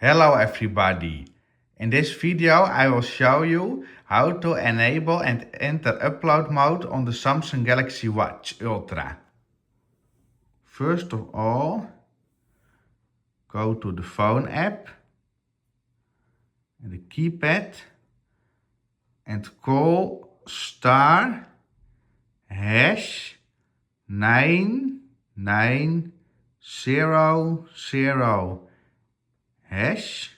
Hello everybody. In this video I will show you how to enable and enter upload mode on the Samsung Galaxy Watch Ultra. First of all, go to the phone app and the keypad and call star hash 9900 hash,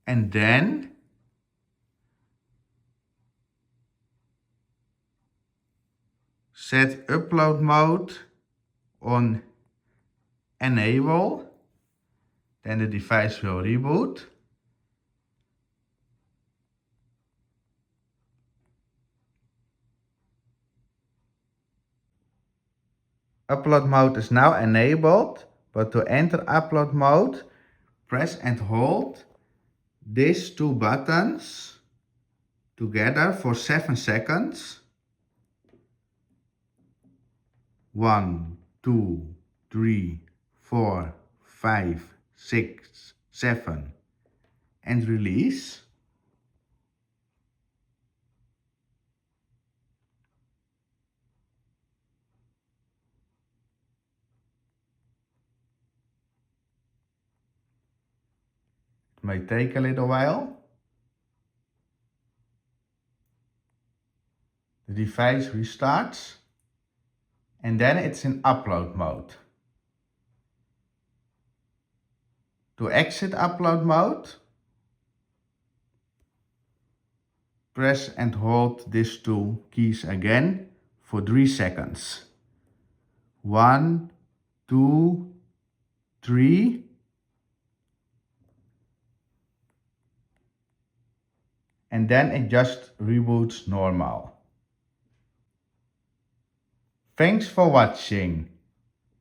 and then set upload mode on enable, then the device will reboot. Upload mode is now enabled, but to enter upload mode, press and hold these two buttons together for 7 seconds. 1, 2, 3, 4, 5, 6, 7 and release. It may take a little while. The device restarts and then it's in upload mode. To exit upload mode, press and hold these two keys again for 3 seconds. 1, 2, 3. And then it just reboots normal. Thanks for watching.